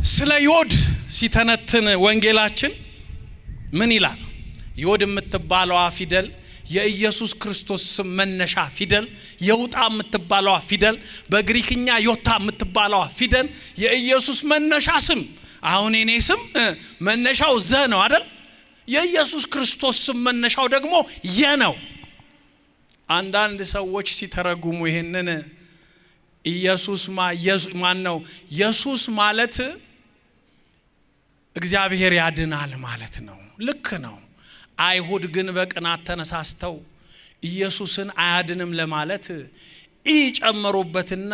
ስለ ዮድ ሲተነትን ወንጌላችን ምን ይላል? ዮድ የምትባለው ፊደል የኢየሱስ ክርስቶስ ስም መነሻ ፊደል፣ የውጣ የምትባለው ፊደል በግሪክኛ ዮታ የምትባለው ፊደል የኢየሱስ መነሻ ስም። አሁን እኔ ስም መነሻው ዘ ነው አይደል? የኢየሱስ ክርስቶስ ስም መነሻው ደግሞ የ ነው። አንዳንድ ሰዎች ሲተረጉሙ ይሄንን ኢየሱስ ማን ነው? ኢየሱስ ማለት እግዚአብሔር ያድናል ማለት ነው። ልክ ነው። አይሁድ ግን በቅናት ተነሳስተው ኢየሱስን አያድንም ለማለት ጨመሩበትና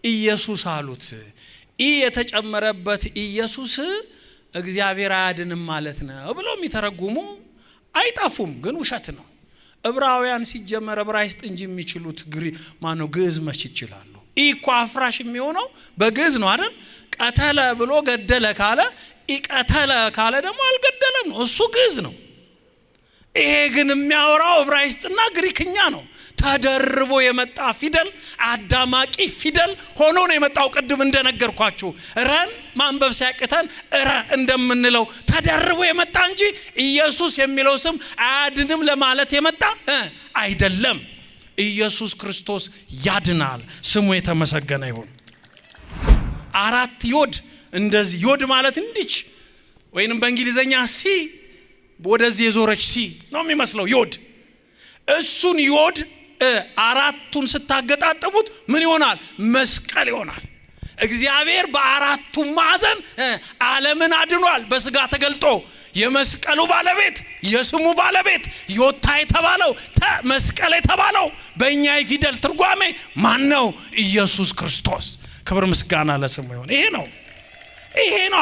ኢየሱስ አሉት። የተጨመረበት ኢየሱስ እግዚአብሔር አያድንም ማለት ነው ብለው የሚተረጉሙ አይጣፉም፣ ግን ውሸት ነው። ዕብራውያን ሲጀመር ዕብራይስጥ እንጂ የሚችሉት ግዕዝ መች ይችላሉ? እኮ አፍራሽ የሚሆነው በግዕዝ ነው አይደል? ቀተለ ብሎ ገደለ ካለ ቀተለ ካለ ደግሞ አልገደለም ነው፣ እሱ ግዕዝ ነው። ይሄ ግን የሚያወራው ዕብራይስጥና ግሪክኛ ነው። ተደርቦ የመጣ ፊደል አዳማቂ ፊደል ሆኖ ነው የመጣው። ቅድም እንደነገርኳችሁ ረን ማንበብ ሲያቅተን ረ እንደምንለው ተደርቦ የመጣ እንጂ ኢየሱስ የሚለው ስም አያድንም ለማለት የመጣ አይደለም። ኢየሱስ ክርስቶስ ያድናል፣ ስሙ የተመሰገነ ይሁን። አራት ዮድ እንደዚህ ዮድ ማለት እንዲች ወይንም በእንግሊዘኛ ሲ ወደዚህ የዞረች ሲ ነው የሚመስለው ዮድ። እሱን ዮድ አራቱን ስታገጣጥሙት ምን ይሆናል? መስቀል ይሆናል። እግዚአብሔር በአራቱ ማዕዘን ዓለምን አድኗል በስጋ ተገልጦ። የመስቀሉ ባለቤት የስሙ ባለቤት ዮታ የተባለው መስቀል የተባለው በእኛ የፊደል ትርጓሜ ማን ነው? ኢየሱስ ክርስቶስ። ክብር ምስጋና ለስሙ ይሁን። ይሄ ነው።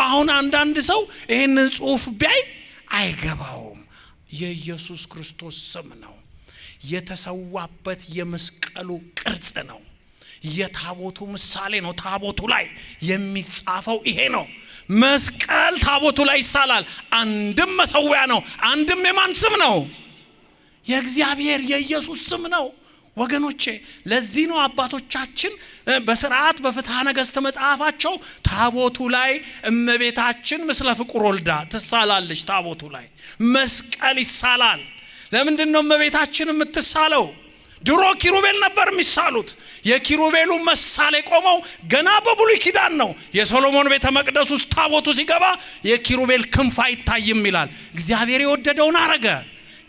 አሁን አንዳንድ ሰው ይሄንን ጽሑፍ ቢያይ አይገባውም። የኢየሱስ ክርስቶስ ስም ነው። የተሰዋበት የመስቀሉ ቅርጽ ነው። የታቦቱ ምሳሌ ነው። ታቦቱ ላይ የሚጻፈው ይሄ ነው። መስቀል ታቦቱ ላይ ይሳላል። አንድም መሰዊያ ነው፣ አንድም የማን ስም ነው? የእግዚአብሔር የኢየሱስ ስም ነው። ወገኖቼ ለዚህ ነው አባቶቻችን በሥርዓት በፍትሐ ነገሥት መጽሐፋቸው ታቦቱ ላይ እመቤታችን ምስለ ፍቁር ወልዳ ትሳላለች። ታቦቱ ላይ መስቀል ይሳላል። ለምንድን ነው እመቤታችን የምትሳለው? ድሮ ኪሩቤል ነበር የሚሳሉት። የኪሩቤሉ መሳሌ ቆመው ገና በብሉይ ኪዳን ነው። የሶሎሞን ቤተ መቅደስ ውስጥ ታቦቱ ሲገባ የኪሩቤል ክንፍ አይታይም ይላል። እግዚአብሔር የወደደውን አረገ።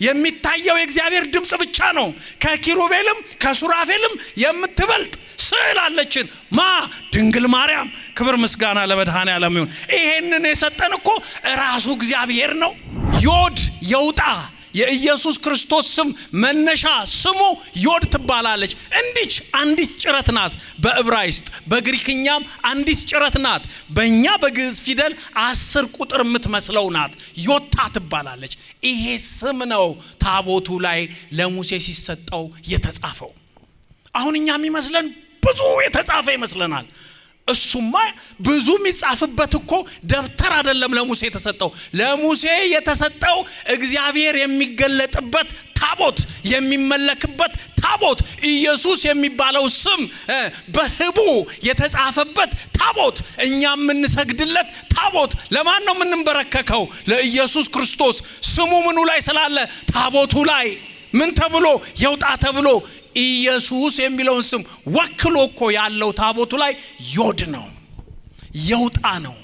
የሚታየው የእግዚአብሔር ድምጽ ብቻ ነው። ከኪሩቤልም ከሱራፌልም የምትበልጥ ስዕል አለችን። ድንግል ማርያም። ክብር ምስጋና ለመድኃኔዓለም ይሁን። ይሄንን የሰጠን እኮ ራሱ እግዚአብሔር ነው። ዮድ የውጣ የኢየሱስ ክርስቶስ ስም መነሻ ስሙ ዮድ ትባላለች። እንዲች አንዲት ጭረት ናት። በዕብራይስጥ በግሪክኛም አንዲት ጭረት ናት። በእኛ በግዕዝ ፊደል 10 ቁጥር የምትመስለው ናት። ዮታ ትባላለች። ይሄ ስም ነው ታቦቱ ላይ ለሙሴ ሲሰጠው የተጻፈው። አሁን እኛ የሚመስለን ብዙ የተጻፈ ይመስለናል። እሱማ ብዙ የሚጻፍበት እኮ ደብተር አይደለም ለሙሴ የተሰጠው። ለሙሴ የተሰጠው እግዚአብሔር የሚገለጥበት ታቦት፣ የሚመለክበት ታቦት፣ ኢየሱስ የሚባለው ስም በህቡ የተጻፈበት ታቦት፣ እኛ የምንሰግድለት ታቦት። ለማን ነው የምንበረከከው? ለኢየሱስ ክርስቶስ። ስሙ ምኑ ላይ ስላለ? ታቦቱ ላይ። ምን ተብሎ? የውጣ ተብሎ ኢየሱስ የሚለውን ስም ወክሎ እኮ ያለው ታቦቱ ላይ ዮድ ነው፣ የውጣ ነው።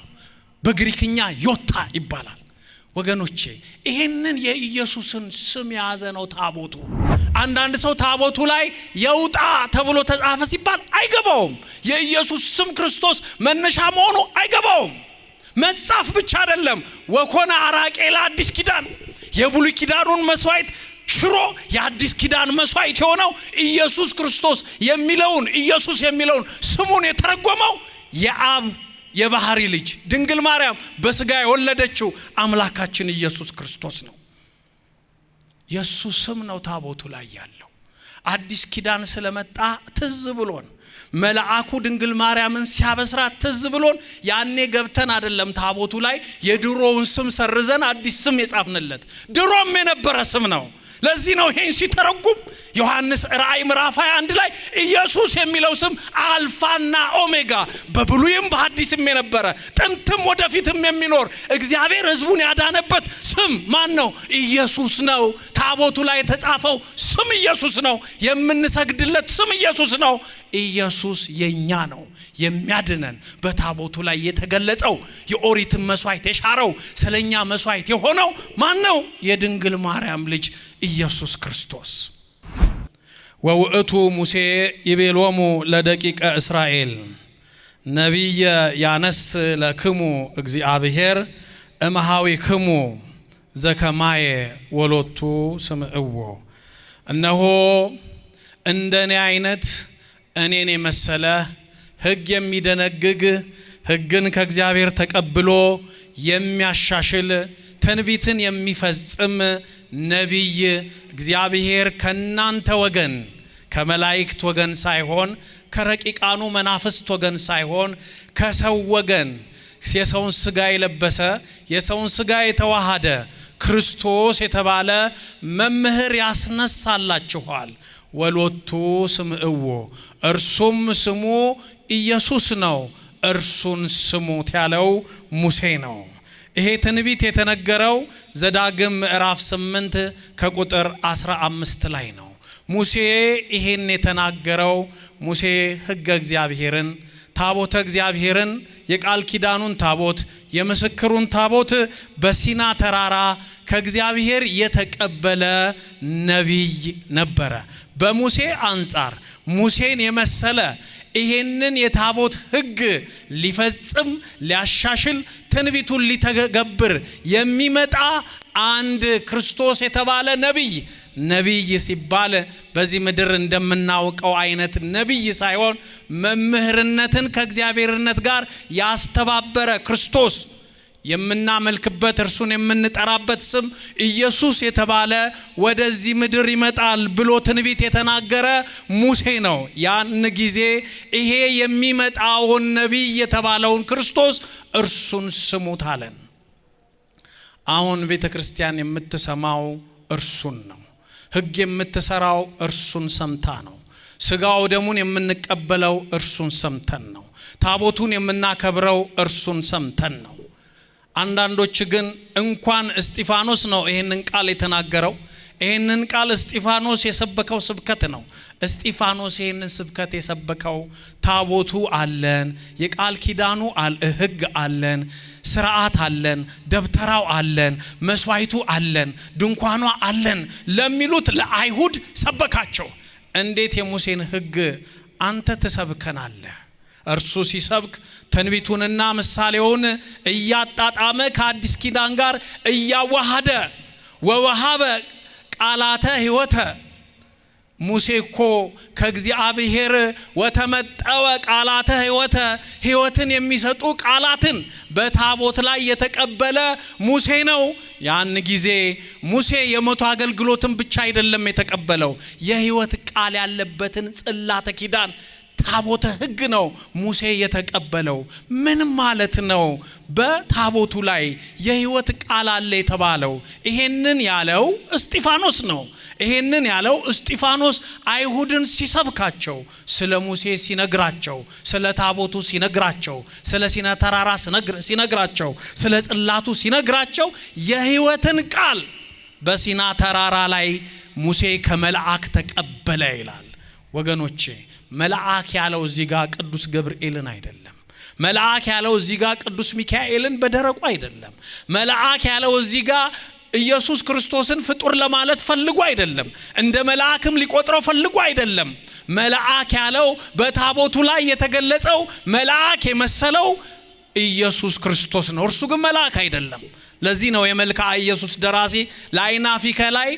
በግሪክኛ ዮታ ይባላል። ወገኖቼ ይሄንን የኢየሱስን ስም የያዘ ነው ታቦቱ። አንዳንድ ሰው ታቦቱ ላይ የውጣ ተብሎ ተጻፈ ሲባል አይገባውም። የኢየሱስ ስም ክርስቶስ መነሻ መሆኑ አይገባውም። መጻፍ ብቻ አይደለም፣ ወኮነ አራቄ ለአዲስ ኪዳን የብሉይ ኪዳኑን መስዋዕት ሽሮ የአዲስ ኪዳን መስዋዕት የሆነው ኢየሱስ ክርስቶስ የሚለውን ኢየሱስ የሚለውን ስሙን የተረጎመው የአብ የባህሪ ልጅ ድንግል ማርያም በስጋ የወለደችው አምላካችን ኢየሱስ ክርስቶስ ነው። የሱ ስም ነው ታቦቱ ላይ ያለው። አዲስ ኪዳን ስለመጣ ትዝ ብሎን መልአኩ ድንግል ማርያምን ሲያበስራት ትዝ ብሎን ያኔ ገብተን አይደለም ታቦቱ ላይ የድሮውን ስም ሰርዘን አዲስ ስም የጻፍንለት። ድሮም የነበረ ስም ነው። ለዚህ ነው ይሄን ሲተረጉም ዮሐንስ ራእይ ምዕራፍ 21 ላይ ኢየሱስ የሚለው ስም አልፋና ኦሜጋ በብሉይም በሐዲስም የነበረ ጥንትም ወደፊትም የሚኖር እግዚአብሔር ሕዝቡን ያዳነበት ስም ማን ነው? ኢየሱስ ነው። ታቦቱ ላይ የተጻፈው ስም ኢየሱስ ነው። የምንሰግድለት ስም ኢየሱስ ነው። ኢየሱስ የኛ ነው፣ የሚያድነን በታቦቱ ላይ የተገለጸው የኦሪትን መስዋዕት የሻረው ስለኛ መስዋዕት የሆነው ማን ነው? የድንግል ማርያም ልጅ ኢየሱስ ክርስቶስ። ወውእቱ ሙሴ ይቤሎሙ ለደቂቀ እስራኤል ነቢየ ያነስ ለክሙ እግዚአብሔር እምሃዊክሙ ዘከማየ ወሎቱ ስምዕዎ። እነሆ እንደኔ አይነት እኔን የመሰለ ሕግ የሚደነግግ ሕግን ከእግዚአብሔር ተቀብሎ የሚያሻሽል ትንቢትን የሚፈጽም ነቢይ እግዚአብሔር ከናንተ ወገን ከመላእክት ወገን ሳይሆን ከረቂቃኑ መናፍስት ወገን ሳይሆን ከሰው ወገን የሰውን ሥጋ የለበሰ የሰውን ሥጋ የተዋሃደ ክርስቶስ የተባለ መምህር ያስነሳላችኋል። ወሎቱ ስምዕዎ እርሱም ስሙ ኢየሱስ ነው። እርሱን ስሙት ያለው ሙሴ ነው። ይሄ ትንቢት የተነገረው ዘዳግም ምዕራፍ 8 ከቁጥር 15 ላይ ነው። ሙሴ ይሄን የተናገረው ሙሴ ሕገ እግዚአብሔርን ታቦተ እግዚአብሔርን የቃል ኪዳኑን ታቦት የምስክሩን ታቦት በሲና ተራራ ከእግዚአብሔር የተቀበለ ነቢይ ነበረ። በሙሴ አንጻር ሙሴን የመሰለ ይሄንን የታቦት ሕግ ሊፈጽም ሊያሻሽል ትንቢቱን ሊተገብር የሚመጣ አንድ ክርስቶስ የተባለ ነቢይ ሲባል በዚህ ምድር እንደምናውቀው አይነት ነቢይ ሳይሆን መምህርነትን ከእግዚአብሔርነት ጋር ያስተባበረ ክርስቶስ የምናመልክበት እርሱን የምንጠራበት ስም ኢየሱስ የተባለ ወደዚህ ምድር ይመጣል ብሎ ትንቢት የተናገረ ሙሴ ነው። ያን ጊዜ ይሄ የሚመጣውን ነቢይ የተባለውን ክርስቶስ እርሱን ስሙት አለን። አሁን ቤተ ክርስቲያን የምትሰማው እርሱን ነው። ሕግ የምትሰራው እርሱን ሰምታ ነው። ሥጋው ደሙን የምንቀበለው እርሱን ሰምተን ነው። ታቦቱን የምናከብረው እርሱን ሰምተን ነው። አንዳንዶች ግን እንኳን እስጢፋኖስ ነው ይሄንን ቃል የተናገረው። ይሄንን ቃል እስጢፋኖስ የሰበከው ስብከት ነው። እስጢፋኖስ ይሄንን ስብከት የሰበከው ታቦቱ አለን፣ የቃል ኪዳኑ ሕግ አለን፣ ስርዓት አለን፣ ደብተራው አለን፣ መስዋዕቱ አለን፣ ድንኳኗ አለን ለሚሉት ለአይሁድ ሰበካቸው። እንዴት የሙሴን ሕግ አንተ ትሰብከናለህ? እርሱ ሲሰብክ ትንቢቱንና ምሳሌውን እያጣጣመ ከአዲስ ኪዳን ጋር እያዋሃደ ወወሃበ ቃላተ ሕይወተ ሙሴ እኮ ከእግዚአብሔር ወተመጠወ ቃላተ ሕይወትን የሚሰጡ ቃላትን በታቦት ላይ የተቀበለ ሙሴ ነው። ያን ጊዜ ሙሴ የሞቱ አገልግሎትን ብቻ አይደለም የተቀበለው፣ የሕይወት ቃል ያለበትን ጽላተ ኪዳን ታቦተ ሕግ ነው ሙሴ የተቀበለው። ምን ማለት ነው? በታቦቱ ላይ የሕይወት ቃል አለ የተባለው ይሄንን ያለው እስጢፋኖስ ነው። ይሄንን ያለው እስጢፋኖስ አይሁድን ሲሰብካቸው፣ ስለ ሙሴ ሲነግራቸው፣ ስለ ታቦቱ ሲነግራቸው፣ ስለ ሲና ተራራ ሲነግራቸው፣ ስለ ጽላቱ ሲነግራቸው የሕይወትን ቃል በሲና ተራራ ላይ ሙሴ ከመልአክ ተቀበለ ይላል። ወገኖቼ መልአክ ያለው እዚህ ጋር ቅዱስ ገብርኤልን አይደለም። መልአክ ያለው እዚህ ጋር ቅዱስ ሚካኤልን በደረቁ አይደለም። መልአክ ያለው እዚህ ጋር ኢየሱስ ክርስቶስን ፍጡር ለማለት ፈልጎ አይደለም። እንደ መልአክም ሊቆጥረው ፈልጎ አይደለም። መልአክ ያለው በታቦቱ ላይ የተገለጸው መልአክ የመሰለው ኢየሱስ ክርስቶስ ነው። እርሱ ግን መልአክ አይደለም። ለዚህ ነው የመልክዓ ኢየሱስ ደራሲ ለአይናፊከ ላይ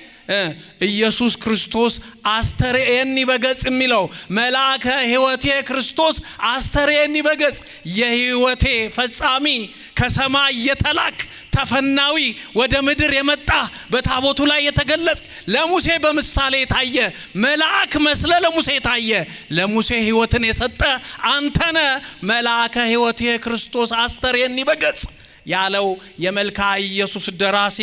ኢየሱስ ክርስቶስ አስተርእየኒ በገጽ የሚለው መልአከ ሕይወቴ ክርስቶስ አስተርእየኒ በገጽ የሕይወቴ ፈጻሚ ከሰማይ የተላክ ተፈናዊ ወደ ምድር የመጣ በታቦቱ ላይ የተገለጽ ለሙሴ በምሳሌ ታየ መልአክ መስለ ለሙሴ ታየ ለሙሴ ሕይወትን የሰጠ አንተነ መልአከ ሕይወቴ ክርስቶስ አስተርእየኒ በገጽ ያለው የመልክዓ ኢየሱስ ደራሲ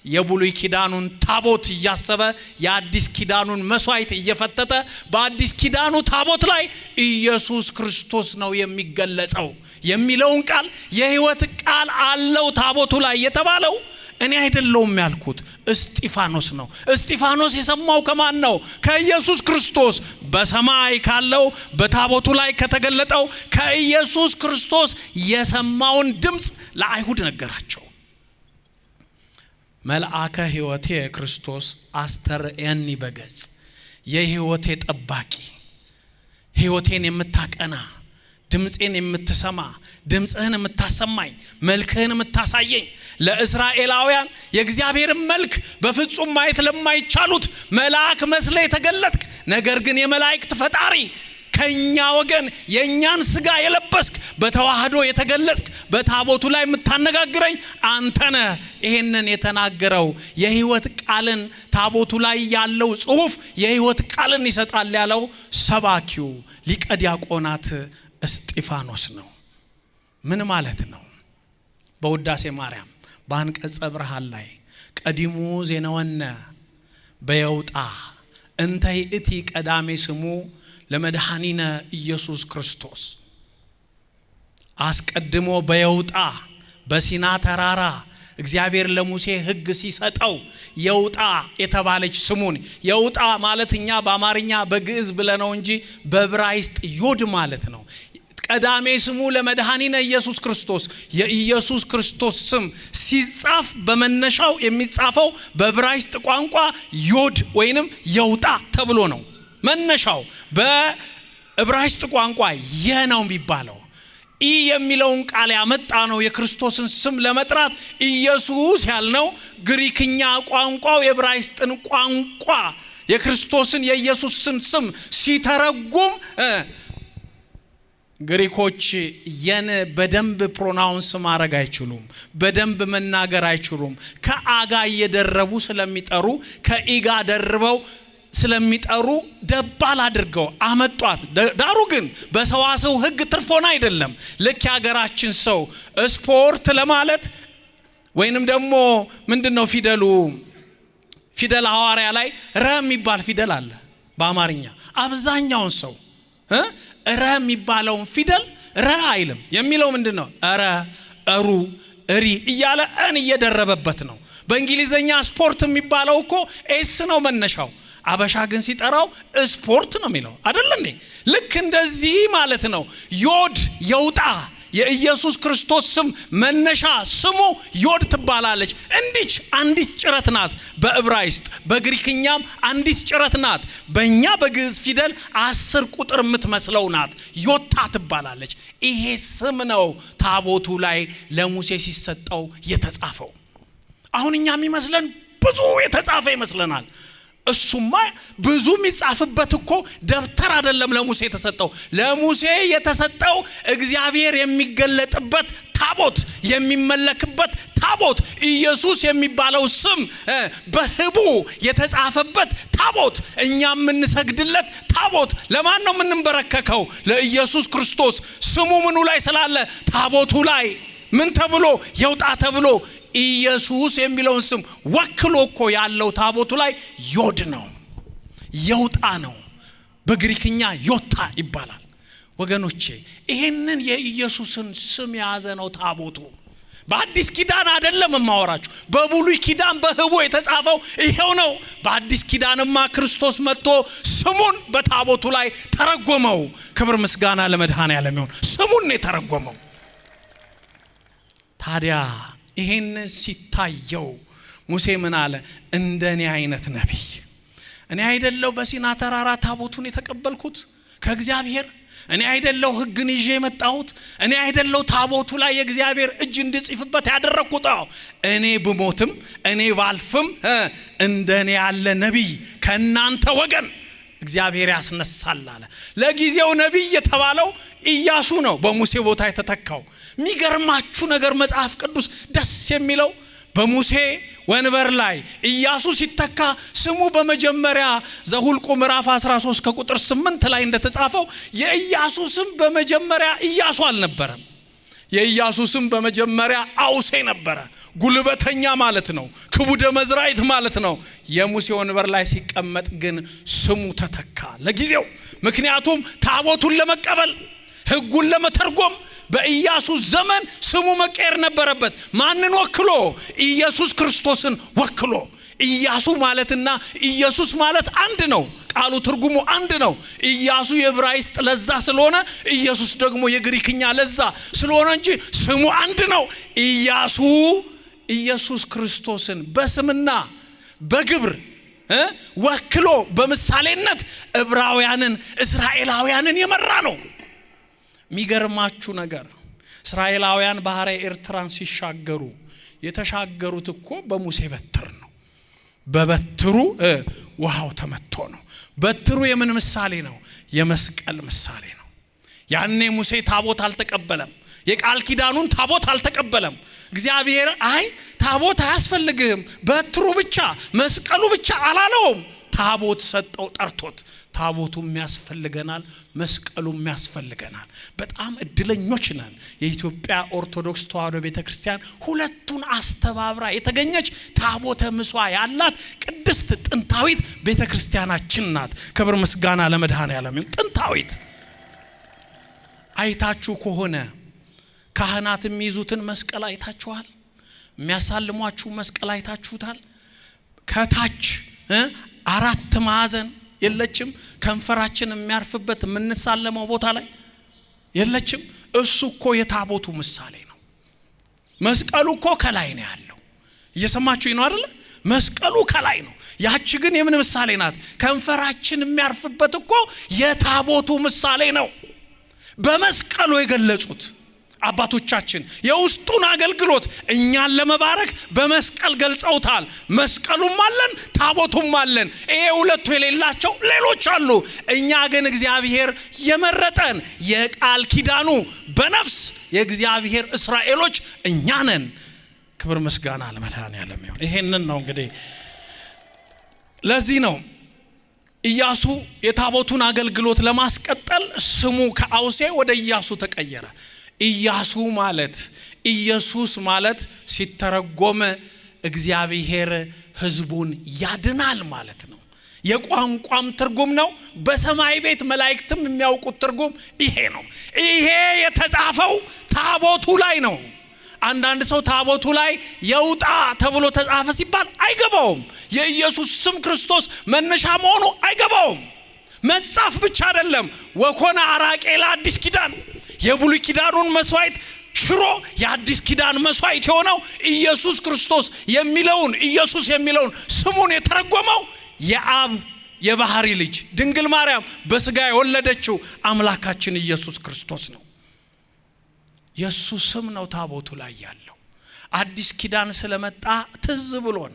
የብሉይ ኪዳኑን ታቦት እያሰበ የአዲስ ኪዳኑን መስዋዕት እየፈተተ በአዲስ ኪዳኑ ታቦት ላይ ኢየሱስ ክርስቶስ ነው የሚገለጸው የሚለውን ቃል የሕይወት ቃል አለው ታቦቱ ላይ የተባለው እኔ አይደለሁም ያልኩት እስጢፋኖስ ነው። እስጢፋኖስ የሰማው ከማን ነው? ከኢየሱስ ክርስቶስ በሰማይ ካለው በታቦቱ ላይ ከተገለጠው ከኢየሱስ ክርስቶስ የሰማውን ድምጽ ለአይሁድ ነገራቸው። መልአከ ሕይወቴ ክርስቶስ አስተርእየኒ በገጽ የሕይወቴ ጠባቂ ሕይወቴን የምታቀና ድምጼን የምትሰማ ድምጽህን የምታሰማኝ መልክህን የምታሳየኝ ለእስራኤላውያን የእግዚአብሔርን መልክ በፍጹም ማየት ለማይቻሉት መልአክ መስለ የተገለጥክ ነገር ግን የመላእክት ፈጣሪ ከኛ ወገን የኛን ስጋ የለበስክ በተዋህዶ የተገለጽክ በታቦቱ ላይ የምታነጋግረኝ አንተ ነህ። ይሄንን የተናገረው የሕይወት ቃልን ታቦቱ ላይ ያለው ጽሑፍ የሕይወት ቃልን ይሰጣል ያለው ሰባኪው ሊቀ ዲያቆናት እስጢፋኖስ ነው። ምን ማለት ነው? በውዳሴ ማርያም በአንቀጸ ብርሃን ላይ ቀዲሙ ዜናወነ በየውጣ እንተ ይእቲ ቀዳሜ ስሙ ለመድኃኒነ ኢየሱስ ክርስቶስ አስቀድሞ በየውጣ በሲና ተራራ እግዚአብሔር ለሙሴ ሕግ ሲሰጠው የውጣ የተባለች ስሙን የውጣ ማለት እኛ በአማርኛ በግዕዝ ብለነው እንጂ በዕብራይስጥ ዮድ ማለት ነው። ቀዳሜ ስሙ ለመድኃኒነ ኢየሱስ ክርስቶስ የኢየሱስ ክርስቶስ ስም ሲጻፍ በመነሻው የሚጻፈው በዕብራይስጥ ቋንቋ ዮድ ወይንም የውጣ ተብሎ ነው። መነሻው በዕብራይስጥ ቋንቋ የነው የሚባለው ኢ የሚለውን ቃል ያመጣ ነው። የክርስቶስን ስም ለመጥራት ኢየሱስ ያልነው ግሪክኛ ቋንቋው የዕብራይስጥን ቋንቋ የክርስቶስን የኢየሱስን ስም ሲተረጉም ግሪኮች የን በደንብ ፕሮናውንስ ማድረግ አይችሉም፣ በደንብ መናገር አይችሉም። ከአጋ እየደረቡ ስለሚጠሩ ከኢጋ ደርበው ስለሚጠሩ ደባል አድርገው አመጧት። ዳሩ ግን በሰዋሰው ሕግ ትርፎና አይደለም። ልክ ያገራችን ሰው ስፖርት ለማለት ወይንም ደግሞ ምንድነው ፊደል ሐዋርያ ላይ ረ የሚባል ፊደል አለ በአማርኛ። አብዛኛውን ሰው ረ የሚባለውን ፊደል ረ አይልም። የሚለው ምንድነው? ረ እሩ እሪ እያለ እን እየደረበበት ነው። በእንግሊዘኛ ስፖርት የሚባለው እኮ ኤስ ነው መነሻው። አበሻ ግን ሲጠራው ስፖርት ነው የሚለው አይደል እንዴ? ልክ እንደዚህ ማለት ነው። ዮድ የውጣ የኢየሱስ ክርስቶስ ስም መነሻ ስሙ ዮድ ትባላለች። እንዲች አንዲት ጭረት ናት በዕብራይስጥ፣ በግሪክኛም አንዲት ጭረት ናት። በእኛ በግዕዝ ፊደል 10 ቁጥር የምትመስለው ናት። ዮታ ትባላለች። ይሄ ስም ነው ታቦቱ ላይ ለሙሴ ሲሰጠው የተጻፈው። አሁን እኛ የሚመስለን ብዙ የተጻፈ ይመስለናል። እሱማ ብዙ የሚጻፍበት እኮ ደብተር አይደለም ለሙሴ የተሰጠው። ለሙሴ የተሰጠው እግዚአብሔር የሚገለጥበት ታቦት፣ የሚመለክበት ታቦት፣ ኢየሱስ የሚባለው ስም በህቡ የተጻፈበት ታቦት፣ እኛ የምንሰግድለት ታቦት። ለማን ነው የምንበረከከው? ለኢየሱስ ክርስቶስ። ስሙ ምኑ ላይ ስላለ? ታቦቱ ላይ። ምን ተብሎ? የውጣ ተብሎ ኢየሱስ የሚለውን ስም ወክሎ እኮ ያለው ታቦቱ ላይ ዮድ ነው፣ የውጣ ነው። በግሪክኛ ዮታ ይባላል። ወገኖቼ ይሄንን የኢየሱስን ስም የያዘ ነው ታቦቱ። በአዲስ ኪዳን አይደለም የማወራችሁ፣ በብሉይ ኪዳን በህቡ የተጻፈው ይሄው ነው። በአዲስ ኪዳንማ ክርስቶስ መጥቶ ስሙን በታቦቱ ላይ ተረጎመው። ክብር ምስጋና ለመድኃኔዓለም ይሁን። ስሙን ነው የተረጎመው። ታዲያ ይሄን ሲታየው ሙሴ ምን አለ? እንደኔ አይነት ነቢይ እኔ አይደለው በሲና ተራራ ታቦቱን የተቀበልኩት ከእግዚአብሔር? እኔ አይደለው ሕግን ይዤ የመጣሁት? እኔ አይደለው ታቦቱ ላይ የእግዚአብሔር እጅ እንዲጽፍበት ያደረኩት? እኔ ብሞትም እኔ ባልፍም እንደኔ ያለ ነቢይ ከናንተ ወገን እግዚአብሔር ያስነሳል አለ። ለጊዜው ነቢይ የተባለው ኢያሱ ነው፣ በሙሴ ቦታ የተተካው። የሚገርማችሁ ነገር መጽሐፍ ቅዱስ ደስ የሚለው በሙሴ ወንበር ላይ ኢያሱ ሲተካ ስሙ በመጀመሪያ ዘሁልቁ ምዕራፍ 13 ከቁጥር 8 ላይ እንደተጻፈው የኢያሱ ስም በመጀመሪያ ኢያሱ አልነበረም። የኢያሱ ስም በመጀመሪያ አውሴ ነበረ። ጉልበተኛ ማለት ነው። ክቡደ መዝራይት ማለት ነው። የሙሴ ወንበር ላይ ሲቀመጥ ግን ስሙ ተተካ ለጊዜው። ምክንያቱም ታቦቱን ለመቀበል ሕጉን ለመተርጎም በኢያሱ ዘመን ስሙ መቀየር ነበረበት። ማንን ወክሎ? ኢየሱስ ክርስቶስን ወክሎ። ኢያሱ ማለትና ኢየሱስ ማለት አንድ ነው። ቃሉ ትርጉሙ አንድ ነው። ኢያሱ የዕብራይስጥ ለዛ ስለሆነ ኢየሱስ ደግሞ የግሪክኛ ለዛ ስለሆነ እንጂ ስሙ አንድ ነው። ኢያሱ ኢየሱስ ክርስቶስን በስምና በግብር ወክሎ በምሳሌነት ዕብራውያንን እስራኤላውያንን የመራ ነው። የሚገርማችሁ ነገር እስራኤላውያን ባህረ ኤርትራን ሲሻገሩ የተሻገሩት እኮ በሙሴ በትር ነው። በበትሩ ውሃው ተመቶ ነው። በትሩ የምን ምሳሌ ነው? የመስቀል ምሳሌ ነው። ያኔ ሙሴ ታቦት አልተቀበለም። የቃል ኪዳኑን ታቦት አልተቀበለም። እግዚአብሔር አይ ታቦት አያስፈልግም በትሩ ብቻ መስቀሉ ብቻ አላለውም። ታቦት ሰጠው ጠርቶት። ታቦቱም ያስፈልገናል፣ መስቀሉም ያስፈልገናል። በጣም እድለኞች ነን። የኢትዮጵያ ኦርቶዶክስ ተዋሕዶ ቤተክርስቲያን ሁለቱን አስተባብራ የተገኘች ታቦተ ምጽዋ ያላት ቅድስት ጥንታዊት ቤተክርስቲያናችን ናት። ክብር ምስጋና ለመድኃኔዓለም ይሁን። ጥንታዊት አይታችሁ ከሆነ ካህናት የሚይዙትን መስቀል አይታችኋል? የሚያሳልሟችሁ መስቀል አይታችሁታል? ከታች አራት ማዕዘን የለችም? ከንፈራችን የሚያርፍበት የምንሳለመው ቦታ ላይ የለችም? እሱ እኮ የታቦቱ ምሳሌ ነው። መስቀሉ እኮ ከላይ ነው ያለው። እየሰማችሁ ነው አይደል? መስቀሉ ከላይ ነው። ያቺ ግን የምን ምሳሌ ናት? ከንፈራችን የሚያርፍበት እኮ የታቦቱ ምሳሌ ነው። በመስቀሉ የገለጹት አባቶቻችን የውስጡን አገልግሎት እኛን ለመባረክ በመስቀል ገልጸውታል። መስቀሉም አለን፣ ታቦቱም አለን። ይሄ ሁለቱ የሌላቸው ሌሎች አሉ። እኛ ግን እግዚአብሔር የመረጠን የቃል ኪዳኑ በነፍስ የእግዚአብሔር እስራኤሎች እኛ ነን። ክብር ምስጋና ለመድኃኔዓለም ይሁን። ይሄንን ነው እንግዲህ ለዚህ ነው ኢያሱ የታቦቱን አገልግሎት ለማስቀጠል ስሙ ከአውሴ ወደ ኢያሱ ተቀየረ። ኢያሱ ማለት ኢየሱስ ማለት ሲተረጎም እግዚአብሔር ሕዝቡን ያድናል ማለት ነው። የቋንቋም ትርጉም ነው። በሰማይ ቤት መላእክትም የሚያውቁት ትርጉም ይሄ ነው። ይሄ የተጻፈው ታቦቱ ላይ ነው። አንዳንድ ሰው ታቦቱ ላይ የውጣ ተብሎ ተጻፈ ሲባል አይገባውም። የኢየሱስ ስም ክርስቶስ መነሻ መሆኑ አይገባውም። መጻፍ ብቻ አይደለም። ወኮነ አራቄ ለአዲስ ኪዳን የብሉይ ኪዳኑን መስዋዕት ሽሮ የአዲስ ኪዳን መስዋዕት የሆነው ኢየሱስ ክርስቶስ የሚለውን ኢየሱስ የሚለውን ስሙን የተረጎመው የአብ የባህሪ ልጅ ድንግል ማርያም በስጋ የወለደችው አምላካችን ኢየሱስ ክርስቶስ ነው። የሱ ስም ነው ታቦቱ ላይ ያለው። አዲስ ኪዳን ስለመጣ ትዝ ብሎን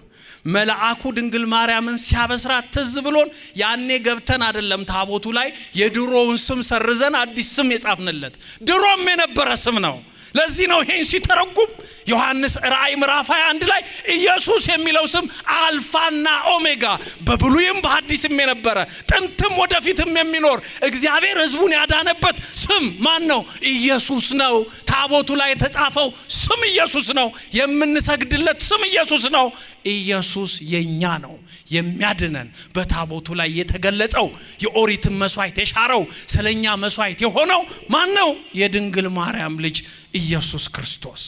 መልአኩ ድንግል ማርያምን ሲያበስራት ትዝ ብሎን ያኔ ገብተን አይደለም ታቦቱ ላይ የድሮውን ስም ሰርዘን አዲስ ስም የጻፍንለት። ድሮም የነበረ ስም ነው። ለዚህ ነው ይሄን ሲተረጉም ዮሐንስ ራእይ ምዕራፍ 21 ላይ ኢየሱስ የሚለው ስም አልፋና ኦሜጋ በብሉይም በሐዲስም የነበረ ጥንትም ወደፊትም የሚኖር እግዚአብሔር ሕዝቡን ያዳነበት ስም ማን ነው? ኢየሱስ ነው። ታቦቱ ላይ የተጻፈው ስም ኢየሱስ ነው። የምንሰግድለት ስም ኢየሱስ ነው። ኢየሱስ የኛ ነው የሚያድነን። በታቦቱ ላይ የተገለጸው የኦሪትን መስዋዕት የሻረው ስለኛ መስዋዕት የሆነው ማን ነው? የድንግል ማርያም ልጅ ኢየሱስ ክርስቶስ።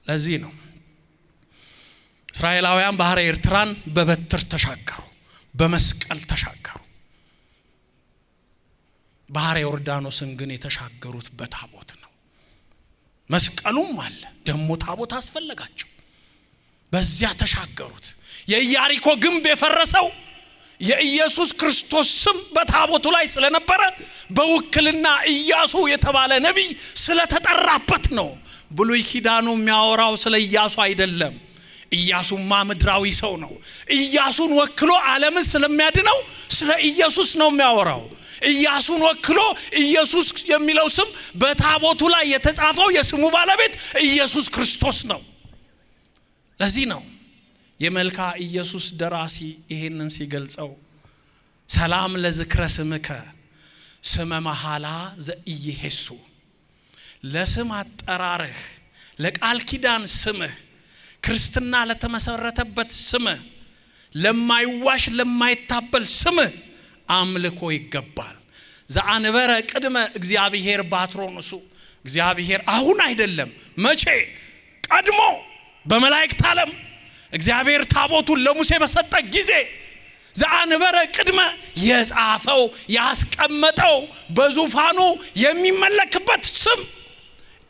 ለዚህ ነው እስራኤላውያን ባህረ ኤርትራን በበትር ተሻገሩ፣ በመስቀል ተሻገሩ። ባህረ ዮርዳኖስን ግን የተሻገሩት በታቦት ነው። መስቀሉም አለ፣ ደሞ ታቦት አስፈልጋቸው። በዚያ ተሻገሩት። የኢያሪኮ ግንብ የፈረሰው የኢየሱስ ክርስቶስ ስም በታቦቱ ላይ ስለነበረ በውክልና ኢያሱ የተባለ ነቢይ ስለተጠራበት ነው። ብሉይ ኪዳኑ የሚያወራው ስለ ኢያሱ አይደለም። ኢያሱማ ምድራዊ ሰው ነው። ኢያሱን ወክሎ ዓለምን ስለሚያድነው ስለ ኢየሱስ ነው የሚያወራው። ኢያሱን ወክሎ ኢየሱስ የሚለው ስም በታቦቱ ላይ የተጻፈው የስሙ ባለቤት ኢየሱስ ክርስቶስ ነው። ለዚህ ነው የመልካ ኢየሱስ ደራሲ ይሄንን ሲገልጸው ሰላም ለዝክረ ስምከ ስመ መሐላ ዘኢየሱ ለስም አጠራርህ ለቃል ኪዳን ስምህ ክርስትና ለተመሰረተበት ስምህ ለማይዋሽ ለማይታበል ስምህ አምልኮ ይገባል። ዘአንበረ ቅድመ እግዚአብሔር ባትሮንሱ እግዚአብሔር አሁን አይደለም መቼ ቀድሞ በመላእክት ዓለም እግዚአብሔር ታቦቱን ለሙሴ በሰጠ ጊዜ ዘአንበረ ቅድመ የጻፈው ያስቀመጠው በዙፋኑ የሚመለክበት ስም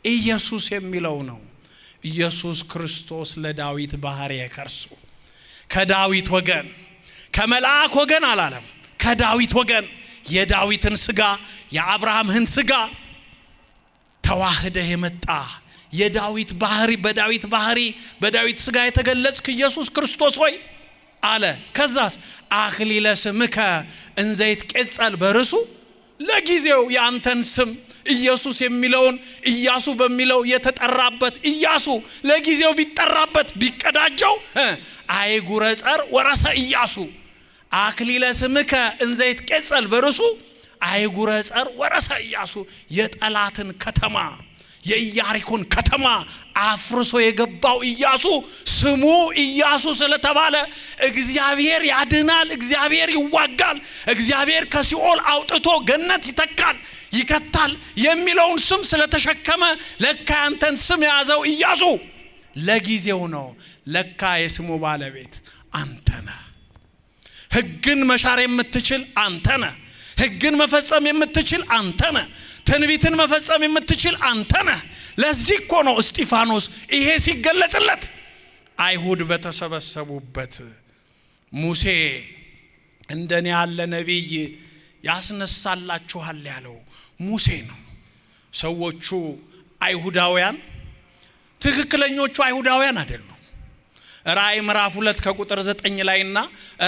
ኢየሱስ የሚለው ነው። ኢየሱስ ክርስቶስ ለዳዊት ባህርየ ከርሱ ከዳዊት ወገን ከመልአክ ወገን አላለም ከዳዊት ወገን የዳዊትን ስጋ የአብርሃምን ስጋ ተዋህደ የመጣ የዳዊት ባህሪ በዳዊት ስጋ የተገለጽክ ኢየሱስ ክርስቶስ ሆይ አለ። ከዛስ አክሊለ ስምከ እንዘ ይትቄጸል በርሱ ለጊዜው ያንተን ስም ኢየሱስ የሚለውን ኢያሱ በሚለው የተጠራበት ኢያሱ ለጊዜው ቢጠራበት ቢቀዳጀው አይጉረ ጸር ወረሰ ኢያሱ አክሊለ ስምከ እንዘ ይትቄጸል በርሱ አይጉረ ጸር ወረሰ ኢያሱ የጠላትን ከተማ የኢያሪኮን ከተማ አፍርሶ የገባው ኢያሱ ስሙ ኢያሱ ስለተባለ እግዚአብሔር ያድናል፣ እግዚአብሔር ይዋጋል፣ እግዚአብሔር ከሲኦል አውጥቶ ገነት ይተካል ይከታል የሚለውን ስም ስለተሸከመ ለካ ያንተን ስም ያዘው ኢያሱ ለጊዜው ነው። ለካ የስሙ ባለቤት አንተ ነህ። ሕግን መሻር የምትችል አንተ ነህ። ሕግን መፈጸም የምትችል አንተ ነህ። ትንቢትን መፈጸም የምትችል አንተ ነህ። ለዚህ እኮ ነው እስጢፋኖስ ይሄ ሲገለጽለት አይሁድ በተሰበሰቡበት ሙሴ እንደኔ ያለ ነብይ ያስነሳላችኋል ያለው ሙሴ ነው። ሰዎቹ አይሁዳውያን ትክክለኞቹ አይሁዳውያን አይደሉም። ራእይ ምዕራፍ 2 ከቁጥር 9 ላይና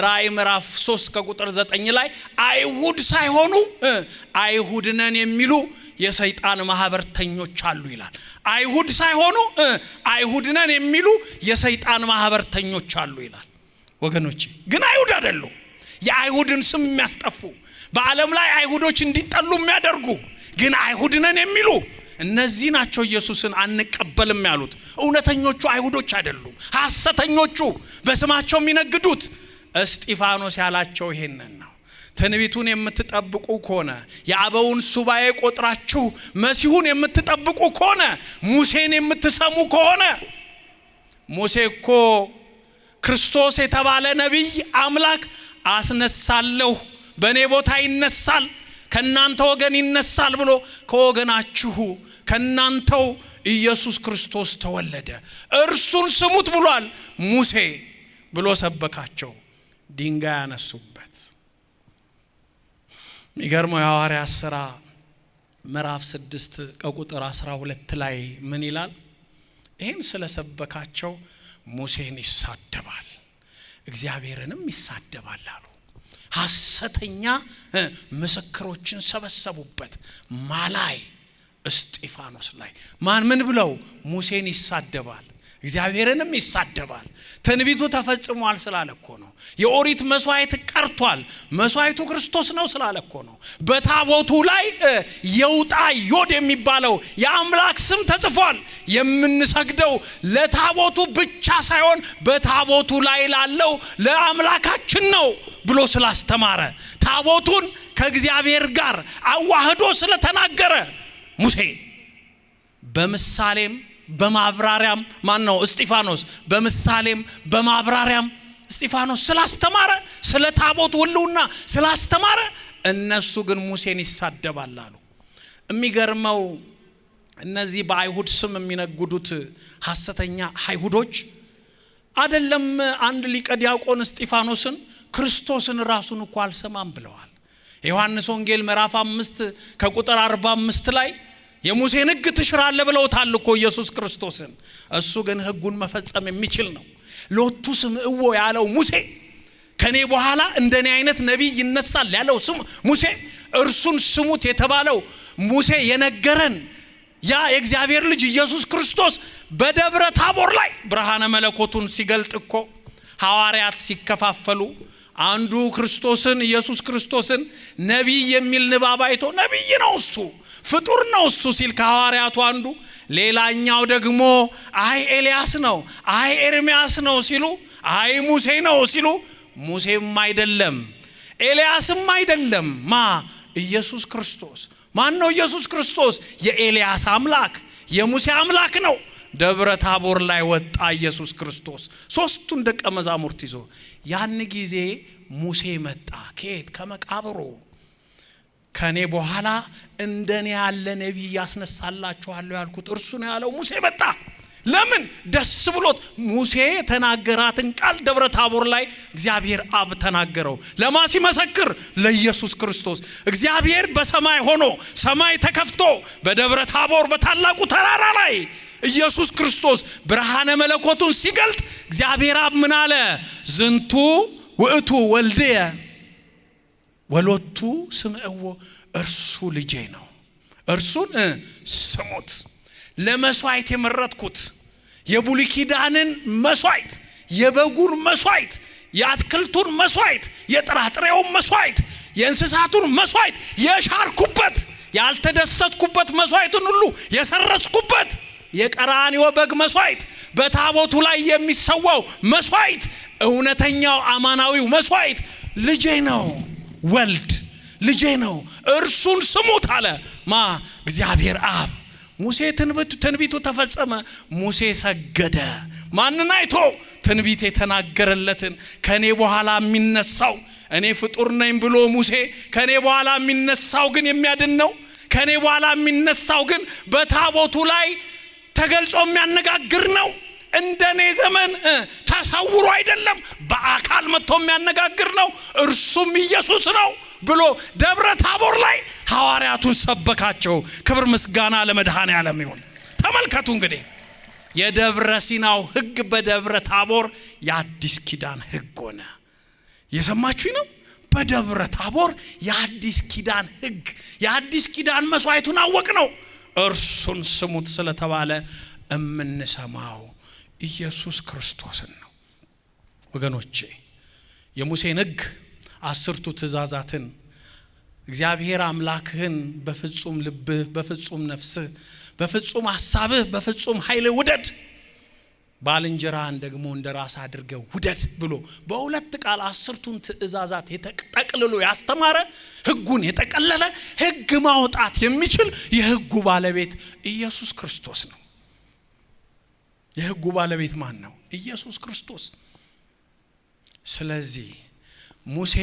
ራእይ ምዕራፍ 3 ከቁጥር 9 ላይ አይሁድ ሳይሆኑ አይሁድ ነን የሚሉ የሰይጣን ማህበርተኞች አሉ ይላል። አይሁድ ሳይሆኑ አይሁድ ነን የሚሉ የሰይጣን ማህበርተኞች አሉ ይላል። ወገኖቼ ግን አይሁድ አይደሉም። የአይሁድን ስም የሚያስጠፉ በዓለም ላይ አይሁዶች እንዲጠሉ የሚያደርጉ ግን አይሁድ ነን የሚሉ እነዚህ ናቸው ኢየሱስን አንቀበልም ያሉት። እውነተኞቹ አይሁዶች አይደሉም፣ ሐሰተኞቹ በስማቸው የሚነግዱት። እስጢፋኖስ ያላቸው ይሄንን ነው። ትንቢቱን የምትጠብቁ ከሆነ የአበውን ሱባኤ ቆጥራችሁ መሲሁን የምትጠብቁ ከሆነ ሙሴን የምትሰሙ ከሆነ ሙሴ እኮ ክርስቶስ የተባለ ነብይ አምላክ አስነሳለሁ በኔ ቦታ ይነሳል ከናንተ ወገን ይነሳል ብሎ ከወገናችሁ ከናንተው ኢየሱስ ክርስቶስ ተወለደ እርሱን ስሙት ብሏል ሙሴ ብሎ ሰበካቸው። ድንጋይ ያነሱበት። የሚገርመው የሐዋርያት ሥራ ምዕራፍ 6 ከቁጥር 12 ላይ ምን ይላል? ይሄን ስለሰበካቸው ሙሴን ይሳደባል እግዚአብሔርንም ይሳደባል አሉ። ሐሰተኛ ምስክሮችን ሰበሰቡበት ማላይ እስጢፋኖስ ላይ ምን ብለው ሙሴን ይሳደባል እግዚአብሔርንም ይሳደባል። ትንቢቱ ተፈጽሟል ስላለ እኮ ነው። የኦሪት መስዋዕት ቀርቷል መስዋዕቱ ክርስቶስ ነው ስላለ እኮ ነው። በታቦቱ ላይ የውጣ ዮድ የሚባለው የአምላክ ስም ተጽፏል። የምንሰግደው ለታቦቱ ብቻ ሳይሆን በታቦቱ ላይ ላለው ለአምላካችን ነው ብሎ ስላስተማረ ታቦቱን ከእግዚአብሔር ጋር አዋህዶ ስለተናገረ ሙሴ በምሳሌም በማብራሪያም ማነው እስጢፋኖስ በምሳሌም በማብራሪያም እስጢፋኖስ ስላስተማረ ስለ ታቦት ሁሉና ስላስተማረ እነሱ ግን ሙሴን ይሳደባል አሉ። የሚገርመው እነዚህ በአይሁድ ስም የሚነግዱት ሐሰተኛ አይሁዶች አይደለም አንድ ሊቀ ዲያቆን እስጢፋኖስን ክርስቶስን ራሱን እንኳን አልሰማም ብለዋል። ዮሐንስ ወንጌል ምዕራፍ 5 ከቁጥር 45 ላይ የሙሴን ሕግ ትሽራለህ ብለውታል እኮ ኢየሱስ ክርስቶስን። እሱ ግን ሕጉን መፈጸም የሚችል ነው። ሎቱ ስምዕዎ ያለው ሙሴ ከኔ በኋላ እንደኔ አይነት ነብይ ይነሳል ያለው ስም ሙሴ እርሱን ስሙት የተባለው ሙሴ የነገረን ያ የእግዚአብሔር ልጅ ኢየሱስ ክርስቶስ በደብረ ታቦር ላይ ብርሃነ መለኮቱን ሲገልጥ እኮ ሐዋርያት ሲከፋፈሉ አንዱ ክርስቶስን ኢየሱስ ክርስቶስን ነቢይ የሚል ንባብ አይቶ ነቢይ ነው እሱ ፍጡር ነው እሱ ሲል ከሐዋርያቱ አንዱ፣ ሌላኛው ደግሞ አይ ኤልያስ ነው አይ ኤርሚያስ ነው ሲሉ፣ አይ ሙሴ ነው ሲሉ፣ ሙሴም አይደለም ኤልያስም አይደለም ኢየሱስ ክርስቶስ። ማን ነው ኢየሱስ ክርስቶስ? የኤልያስ አምላክ የሙሴ አምላክ ነው። ደብረ ታቦር ላይ ወጣ ኢየሱስ ክርስቶስ ሶስቱን ደቀ መዛሙርት ይዞ። ያን ጊዜ ሙሴ መጣ። ከየት? ከመቃብሩ። ከኔ በኋላ እንደኔ ያለ ነቢይ ያስነሳላችኋለሁ ያልኩት እርሱ ነው ያለው ሙሴ መጣ። ለምን? ደስ ብሎት ሙሴ የተናገራትን ቃል ደብረ ታቦር ላይ እግዚአብሔር አብ ተናገረው። ለማ ሲመሰክር? ለኢየሱስ ክርስቶስ። እግዚአብሔር በሰማይ ሆኖ ሰማይ ተከፍቶ በደብረ ታቦር በታላቁ ተራራ ላይ ኢየሱስ ክርስቶስ ብርሃነ መለኮቱን ሲገልጥ እግዚአብሔር አብ ምን አለ? ዝንቱ ውእቱ ወልድየ ወሎቱ ስምዕዎ፣ እርሱ ልጄ ነው እርሱን ስሙት። ለመስዋዕት የመረጥኩት የብሉይ ኪዳንን መስዋዕት፣ የበጉን መስዋዕት፣ የአትክልቱን መስዋዕት፣ የጥራጥሬውን መስዋዕት፣ የእንስሳቱን መስዋዕት የሻርኩበት ያልተደሰትኩበት መስዋዕቱን ሁሉ የሰረጽኩበት የቀራንዮ በግ መስዋዕት፣ በታቦቱ ላይ የሚሰዋው መስዋዕት፣ እውነተኛው አማናዊው መስዋዕት ልጄ ነው ወልድ ልጄ ነው እርሱን ስሙት አለ እግዚአብሔር አብ። ሙሴ ትንቢቱ ተፈጸመ። ሙሴ ሰገደ። ማንን አይቶ? ትንቢት የተናገረለትን ከኔ በኋላ የሚነሳው እኔ ፍጡር ነኝ ብሎ ሙሴ ከኔ በኋላ የሚነሳው ግን የሚያድን ነው። ከኔ በኋላ የሚነሳው ግን በታቦቱ ላይ ተገልጾ የሚያነጋግር ነው። እንደኔ ዘመን ተሰውሮ አይደለም በአካል መጥቶ የሚያነጋግር ነው። እርሱም ኢየሱስ ነው ብሎ ደብረ ታቦር ላይ ሐዋርያቱን ሰበካቸው። ክብር ምስጋና ለመድኃኔዓለም ይሁን። ተመልከቱ እንግዲህ የደብረ ሲናው ሕግ በደብረ ታቦር የአዲስ ኪዳን ሕግ ሆነ። የሰማችሁ ነው። በደብረ ታቦር የአዲስ ኪዳን ሕግ የአዲስ ኪዳን መስዋዕቱን አወቅ ነው። እርሱን ስሙት ስለተባለ እምንሰማው ኢየሱስ ክርስቶስን ነው። ወገኖቼ የሙሴን ሕግ 10ቱ ትእዛዛትን እግዚአብሔር አምላክህን በፍጹም ልብህ በፍጹም ነፍስህ በፍጹም ሐሳብህ በፍጹም ኃይልህ ውደድ፣ ባልንጀራህን ደግሞ እንደራስ አድርገህ ውደድ ብሎ በሁለት ቃል 10ቱን ትእዛዛት የተጠቅልሎ ያስተማረ ሕጉን የጠቀለለ ሕግ ማውጣት የሚችል የሕጉ ባለቤት ኢየሱስ ክርስቶስ ነው። የሕጉ ባለቤት ማን ነው? ኢየሱስ ክርስቶስ። ስለዚህ ሙሴ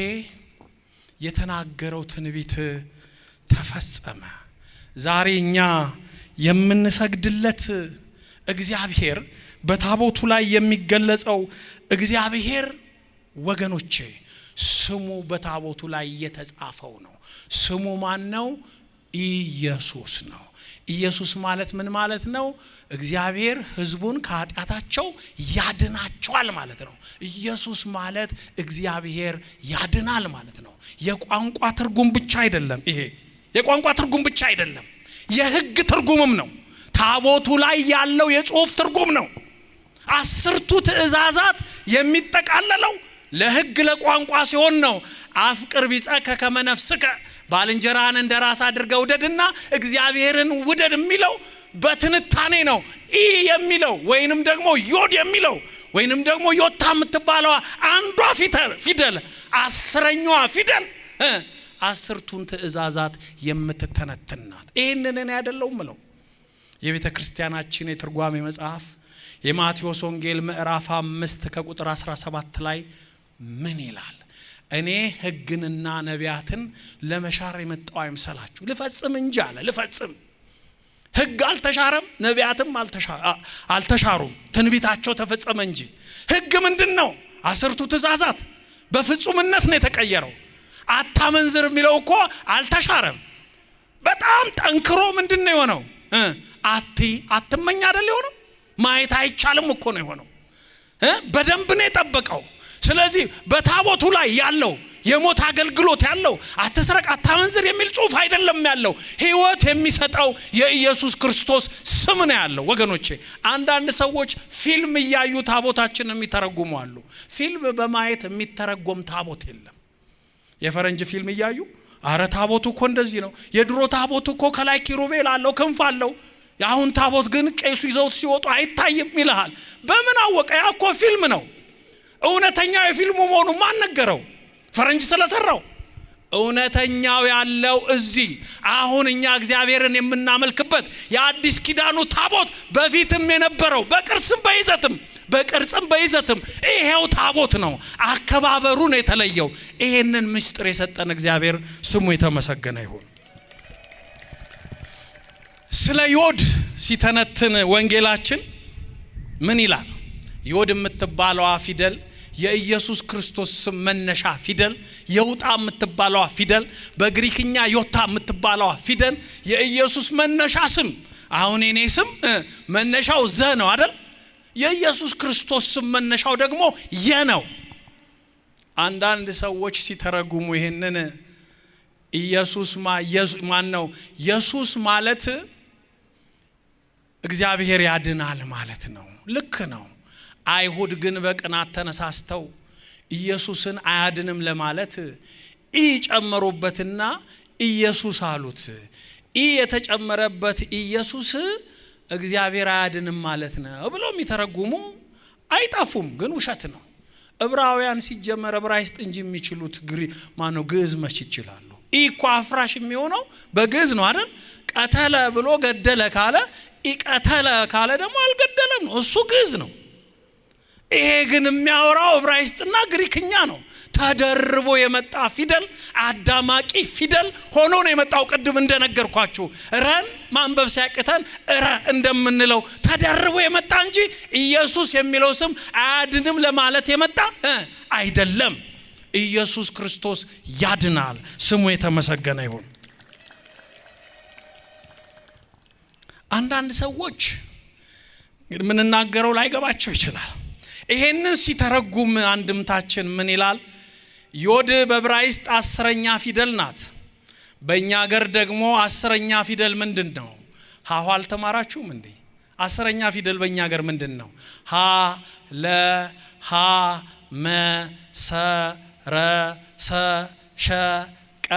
የተናገረው ትንቢት ተፈጸመ። ዛሬ እኛ የምንሰግድለት እግዚአብሔር በታቦቱ ላይ የሚገለጸው እግዚአብሔር ወገኖቼ ስሙ በታቦቱ ላይ የተጻፈው ነው። ስሙ ማን ነው? ኢየሱስ ነው። ኢየሱስ ማለት ምን ማለት ነው? እግዚአብሔር ሕዝቡን ከኃጢአታቸው ያድናቸዋል ማለት ነው። ኢየሱስ ማለት እግዚአብሔር ያድናል ማለት ነው። የቋንቋ ትርጉም ብቻ አይደለም። ይሄ የቋንቋ ትርጉም ብቻ አይደለም፣ የሕግ ትርጉምም ነው። ታቦቱ ላይ ያለው የጽሑፍ ትርጉም ነው። 10ቱ ትእዛዛት የሚጠቃለለው ለሕግ ለቋንቋ ሲሆን ነው። አፍቅር ቢጸከ ከመ ነፍስከ፣ ባልንጀራህን እንደራስ አድርገህ ውደድና እግዚአብሔርን ውደድ የሚለው በትንታኔ ነው። ኢ የሚለው ወይንም ደግሞ ዮድ የሚለው ወይንም ደግሞ ዮታ የምትባለው አንዷ ፊደል 10ኛዋ ፊደል 10ቱን ትእዛዛት የምትተነትናት። ይህንን እኔ አይደለሁም ምለው። የቤተ ክርስቲያናችን የትርጓሜ መጽሐፍ የማቴዎስ ወንጌል ምዕራፍ 5 ከቁጥር 17 ላይ ምን ይላል? እኔ ሕግንና ነቢያትን ለመሻር የመጣው አይምሰላችሁ ልፈጽም እንጂ አለ። ልፈጽም። ሕግ አልተሻረም፣ ነቢያትም አልተሻሩም፣ ትንቢታቸው ተፈጸመ እንጂ። ሕግ ምንድነው? 10ቱ ትእዛዛት በፍጹምነት ነው የተቀየረው። አታመንዝር የሚለው እኮ አልተሻረም። በጣም ጠንክሮ ምንድነው የሆነው? አትመኝ አይደል የሆነው? ማየት አይቻልም እኮ ነው የሆነው። በደንብ ነው የጠበቀው። ስለዚህ በታቦቱ ላይ ያለው የሞት አገልግሎት ያለው አትስረቅ አታመንዝር የሚል ጽሑፍ አይደለም ያለው። ሕይወት የሚሰጠው የኢየሱስ ክርስቶስ ስም ነው ያለው። ወገኖቼ አንዳንድ ሰዎች ፊልም እያዩ ታቦታችንን የሚተረጉሙ አሉ። ፊልም በማየት የሚተረጎም ታቦት የለም። የፈረንጅ ፊልም እያዩ አረ ታቦቱ እኮ እንደዚህ ነው፣ የድሮ ታቦቱ እኮ ከላይ ኪሩቤል አለው ክንፍ አለው፣ የአሁን ታቦት ግን ቄሱ ይዘውት ሲወጡ አይታይም ይልሃል። በምን አወቀ? ያ እኮ ፊልም ነው። እውነተኛው የፊልሙ መሆኑ ማን ነገረው? ፈረንጅ ስለሰራው? እውነተኛው ያለው እዚህ አሁን እኛ እግዚአብሔርን የምናመልክበት የአዲስ ኪዳኑ ታቦት በፊትም የነበረው በቅርጽም በይዘትም ይሄው ታቦት ነው። አከባበሩ ነው የተለየው። ይሄንን ምስጢር የሰጠን እግዚአብሔር ስሙ የተመሰገነ ይሁን። ስለ ዮድ ሲተነትን ወንጌላችን ምን ይላል? ዮድ የምትባለዋ ፊደል የኢየሱስ ክርስቶስ ስም መነሻ ፊደል፣ የውጣ የምትባለዋ ፊደል፣ በግሪክኛ ዮታ የምትባለዋ ፊደል የኢየሱስ መነሻ ስም። አሁን የኔ ስም መነሻው ዘ ነው አይደል? የኢየሱስ ክርስቶስ ስም መነሻው ደግሞ የ ነው። አንዳንድ ሰዎች ሲተረጉሙ ይሄንን ኢየሱስ ማን ነው? ኢየሱስ ማለት እግዚአብሔር ያድናል ማለት ነው። ልክ ነው። አይሁድ ግን በቅናት ተነሳስተው ኢየሱስን አያድንም ለማለት ጨመሩበትና ኢየሱስ አሉት። የተጨመረበት ኢየሱስ እግዚአብሔር አያድንም ማለት ነው ብለው የሚተረጉሙ አይጣፉም፣ ግን ውሸት ነው። ዕብራውያን ሲጀመር ዕብራይስጥ እንጂ የሚችሉት ግዕዝ መች ይችላሉ? እኮ አፍራሽ የሚሆነው በግዕዝ ነው አይደል? ቀተለ ብሎ ገደለ ካለ ቀተለ ካለ ደግሞ አልገደለም ነው፣ እሱ ግዕዝ ነው። ይሄ ግን የሚያወራው ዕብራይስጥና ግሪክኛ ነው። ተደርቦ የመጣ ፊደል አዳማቂ ፊደል ሆኖ ነው የመጣው። ቅድም እንደነገርኳችሁ ረን ማንበብ ሲያቅተን እረ እንደምንለው ተደርቦ የመጣ እንጂ ኢየሱስ የሚለው ስም አያድንም ለማለት የመጣ አይደለም። ኢየሱስ ክርስቶስ ያድናል። ስሙ የተመሰገነ ይሁን። አንዳንድ ሰዎች ምን እናገረው ላይገባቸው ይችላል። ይሄንን ሲተረጉም አንድምታችን ምን ይላል? ዮድ በዕብራይስጥ 10ኛ ፊደል ናት። በእኛ ሀገር ደግሞ 10ኛ ፊደል ምንድን ነው? ሀሁ አልተማራችሁም እንዴ? 10ኛ ፊደል በእኛ ሀገር ምንድን ነው? ሀ ለ ሀ መ ሰ ረ ሰ ሸ ቀ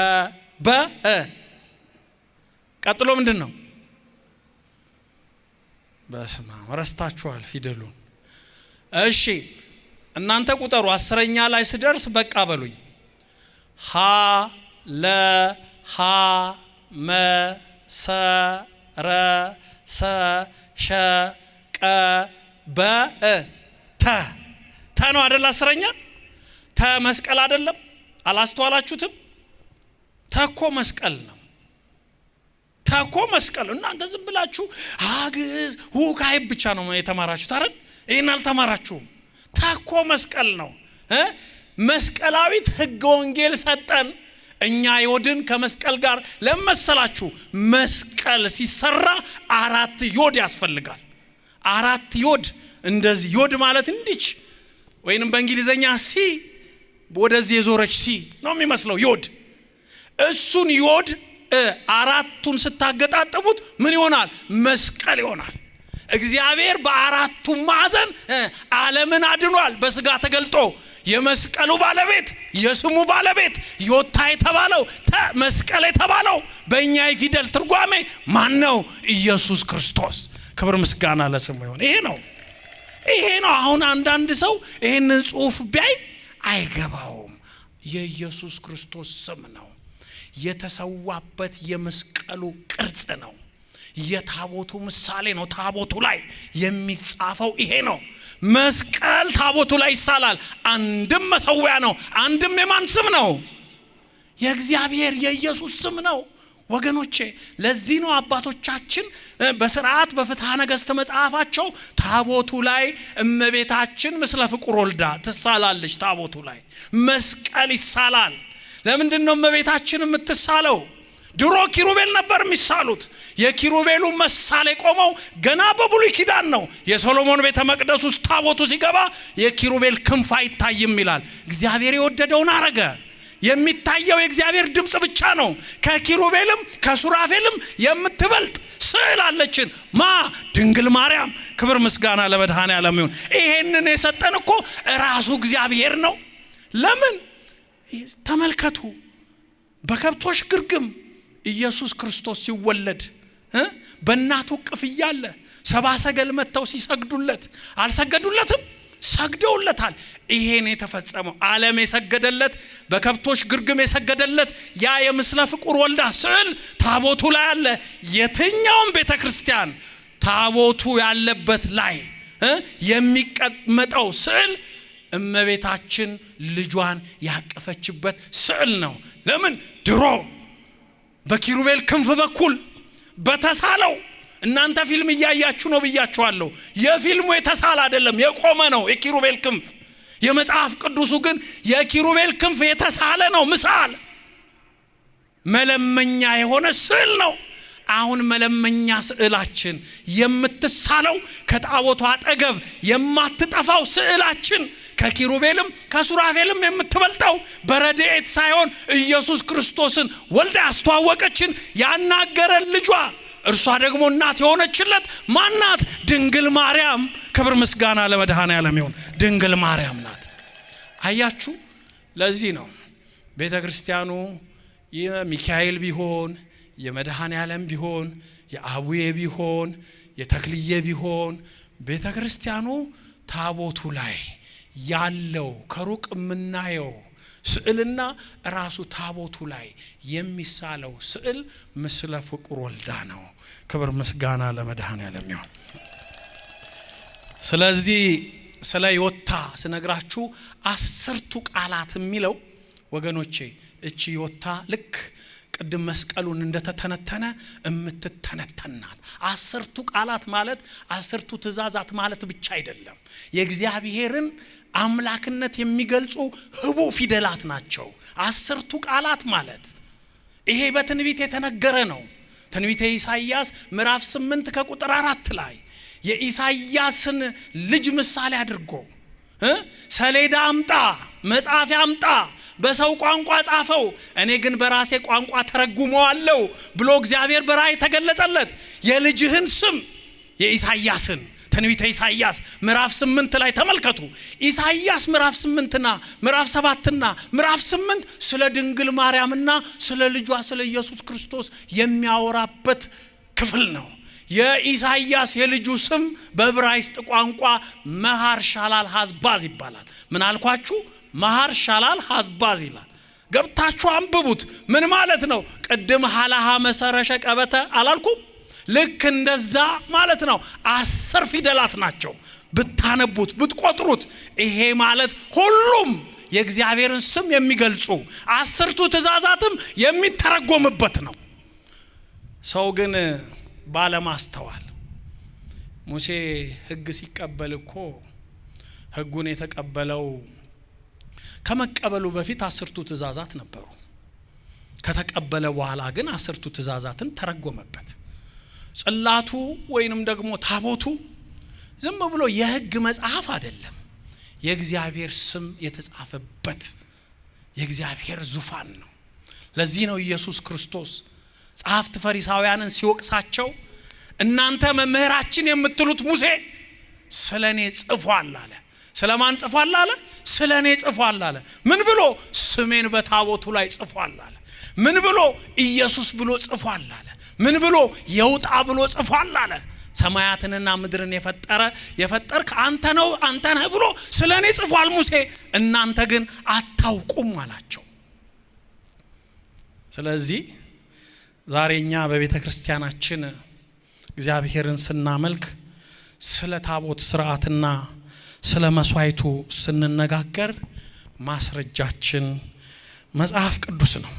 በ ቀጥሎ ምንድን ነው? በስመ አብ ረስታችኋል ፊደሉን። እሺ እናንተ ቁጠሩ። 10ኛ ላይ ስደርስ በቃ በሉኝ። ሀ ለ ሀ መ ሰ ረ ሰ ሸ ቀ በ ተ ነው አይደል? 10ኛ ተ መስቀል አይደለም? አላስተዋላችሁትም? ተኮ መስቀል ነው። ተኮ መስቀል። እናንተ ዝም ብላችሁ አግዝ ሁካይ ብቻ ነው የተማራችሁት አይደል? ይሄን አልተማራችሁም። ተኮ መስቀል ነው። መስቀላዊት ሕገ ወንጌል ሰጠን። እኛ ዮድን ከመስቀል ጋር ለመሰላችሁ መስቀል ሲሰራ 4 ዮድ ያስፈልጋል። 4 ዮድ እንደዚህ ዮድ ማለት እንዲች ወይንም በእንግሊዘኛ ሲ ወደዚህ የዞረች ሲ ነው የሚመስለው ዮድ። እሱን ዮድ 4ቱን ስታገጣጥሙት ምን ይሆናል? መስቀል ይሆናል። እግዚአብሔር በ4ቱ ማዕዘን ዓለምን አድኗል በስጋ ተገልጦ። የመስቀሉ ባለቤት የስሙ ባለቤት ዮታ የተባለው መስቀል የተባለው በእኛ የፊደል ትርጓሜ ማን ነው? ኢየሱስ ክርስቶስ። ክብር ምስጋና ለስሙ ይሁን። ይሄ ነው። አሁን አንዳንድ ሰው ይሄንን ጽሑፍ ቢያይ አይገባውም። የኢየሱስ ክርስቶስ ስም ነው። የተሰዋበት የመስቀሉ ቅርጽ ነው። የታቦቱ ምሳሌ ነው። ታቦቱ ላይ የሚጻፈው ይሄ ነው። መስቀል ታቦቱ ላይ ይሳላል። አንድም መሰዊያ ነው፣ አንድም የማን ስም ነው? የእግዚአብሔር የኢየሱስ ስም ነው። ወገኖቼ ለዚህ ነው አባቶቻችን በሥርዓት በፍትሐ ነገሥት መጽሐፋቸው ታቦቱ ላይ እመቤታችን ምስለ ፍቁር ወልዳ ትሳላለች። ታቦቱ ላይ መስቀል ይሳላል። ለምንድን ነው እመቤታችን የምትሳለው? ድሮ ኪሩቤል ነበር የሚሳሉት። የኪሩቤሉ መሳሌ ቆመው ገና በብሉይ ኪዳን ነው። የሶሎሞን ቤተ መቅደስ ውስጥ ታቦቱ ሲገባ የኪሩቤል ክንፍ አይታይም ይላል። እግዚአብሔር የወደደውን አረገ። የሚታየው የእግዚአብሔር ድምጽ ብቻ ነው። ከኪሩቤልም ከሱራፌልም የምትበልጥ ስዕል አለችን። ማ ድንግል ማርያም። ክብር ምስጋና ለመድኃኔዓለም ይሁን። ይሄንን የሰጠን እኮ ራሱ እግዚአብሔር ነው። ለምን ተመልከቱ፣ በከብቶች ግርግም ኢየሱስ ክርስቶስ ሲወለድ በእናቱ እቅፍ እያለ ሰብአ ሰገል መጥተው ሲሰግዱለት አልሰገዱለትም? ሰግደውለታል። ይሄን የተፈጸመው ዓለም የሰገደለት በከብቶች ግርግም የሰገደለት ያ የምስለ ፍቁር ወልዳ ስዕል ታቦቱ ላይ አለ። የትኛውም ቤተክርስቲያን ታቦቱ ያለበት ላይ የሚቀመጠው ስዕል እመቤታችን ልጇን ያቀፈችበት ስዕል ነው። ለምን ድሮ በኪሩቤል ክንፍ በኩል በተሳለው እናንተ ፊልም እያያችሁ ነው ብያችኋለሁ። የፊልሙ የተሳለ አይደለም የቆመ ነው የኪሩቤል ክንፍ። የመጽሐፍ ቅዱሱ ግን የኪሩቤል ክንፍ የተሳለ ነው። ምሳል መለመኛ የሆነ ስዕል ነው። አሁን መለመኛ ስዕላችን የምትሳለው ከታቦቱ አጠገብ የማትጠፋው ስዕላችን ከኪሩቤልም ከሱራፌልም የምትበልጠው በረድኤት ሳይሆን ኢየሱስ ክርስቶስን ወልዳ ያስተዋወቀችን ያናገረን ልጇ እርሷ ደግሞ እናት የሆነችለት ማናት? ድንግል ማርያም። ክብር ምስጋና ለመድኃኔዓለም ይሁን። ድንግል ማርያም ናት። አያችሁ፣ ለዚህ ነው ቤተክርስቲያኑ የሚካኤል ቢሆን የመድኃኔዓለም ቢሆን የአቡዬ ቢሆን የተክልዬ ቢሆን ቤተክርስቲያኑ ታቦቱ ላይ ያለው ከሩቅ የምናየው ስዕልና ራሱ ታቦቱ ላይ የሚሳለው ስዕል ምስለ ፍቁር ወልዳ ነው። ክብር ምስጋና ለመድኃኔዓለም ይሁን። ስለዚህ ስለ ዮታ ስነግራችሁ 10ቱ ቃላት የሚለው ወገኖቼ እቺ ዮታ ልክ ቅድም መስቀሉን እንደተተነተነ እምትተነተናት 10ቱ ቃላት ማለት 10ቱ ትእዛዛት ማለት ብቻ አይደለም። የእግዚአብሔርን አምላክነት የሚገልጹ ህቡ ፊደላት ናቸው 10ቱ ቃላት ማለት። ይሄ በትንቢት የተነገረ ነው። ትንቢተ ኢሳይያስ ምዕራፍ 8 ከቁጥር 4 ላይ የኢሳይያስን ልጅ ምሳሌ አድርጎ ሰሌዳ አምጣ መጽሐፍ አምጣ በሰው ቋንቋ ጻፈው እኔ ግን በራሴ ቋንቋ ተረጉመዋለሁ ብሎ እግዚአብሔር በራእይ ተገለጸለት። የልጅህን ስም የኢሳይያስን ትንቢተ ኢሳይያስ ምዕራፍ 8 ላይ ተመልከቱ። ኢሳይያስ ምዕራፍ 8ና ምዕራፍ 7ና ምዕራፍ 8 ስለ ድንግል ማርያምና ስለ ልጇ ስለ ኢየሱስ ክርስቶስ የሚያወራበት ክፍል ነው። የኢሳይያስ የልጁ ስም በዕብራይስጥ ቋንቋ መሃር ሻላል ሐዝባዝ ይባላል። ምን አልኳችሁ? መሃር ሻላል ሐዝባዝ ይላል። ገብታችሁ አንብቡት። ምን ማለት ነው? ቅድም ሐላሃ መሰረሸ ቀበተ አላልኩም? ልክ እንደዛ ማለት ነው። 10 ፊደላት ናቸው። ብታነቡት ብትቆጥሩት ይሄ ማለት ሁሉም የእግዚአብሔርን ስም የሚገልጹ 10ቱ ትእዛዛትም የሚተረጎምበት ነው። ሰው ግን ባለማስተዋል ሙሴ ሕግ ሲቀበል እኮ ሕጉን የተቀበለው ከመቀበሉ በፊት 10ቱ ትእዛዛት ነበሩ። ከተቀበለ በኋላ ግን 10ቱ ትእዛዛትን ተረጎመበት። ጽላቱ ወይንም ደግሞ ታቦቱ ዝም ብሎ የሕግ መጽሐፍ አይደለም። የእግዚአብሔር ስም የተጻፈበት የእግዚአብሔር ዙፋን ነው። ለዚህ ነው ኢየሱስ ክርስቶስ ጸሐፍት ፈሪሳውያንን ሲወቅሳቸው እናንተ መምህራችን የምትሉት ሙሴ ስለኔ ጽፏል አለ። ስለማን ጽፏል አለ? ስለኔ ጽፏል አለ። ምን ብሎ? ስሜን በታቦቱ ላይ ጽፏል አለ። ምን ብሎ? ኢየሱስ ብሎ ጽፏል አለ። ምን ብሎ? የውጣ ብሎ ጽፏል አለ። ሰማያትንና ምድርን የፈጠርክ አንተ ነህ ብሎ ስለኔ ጽፏል ሙሴ፣ እናንተ ግን አታውቁም አላቸው። ስለዚህ ዛሬኛ በቤተ ክርስቲያናችን እግዚአብሔርን ስናመልክ ስለ ታቦት ሥርዓትና ስለ መስዋዕቱ ስንነጋገር ማስረጃችን መጽሐፍ ቅዱስ ነው።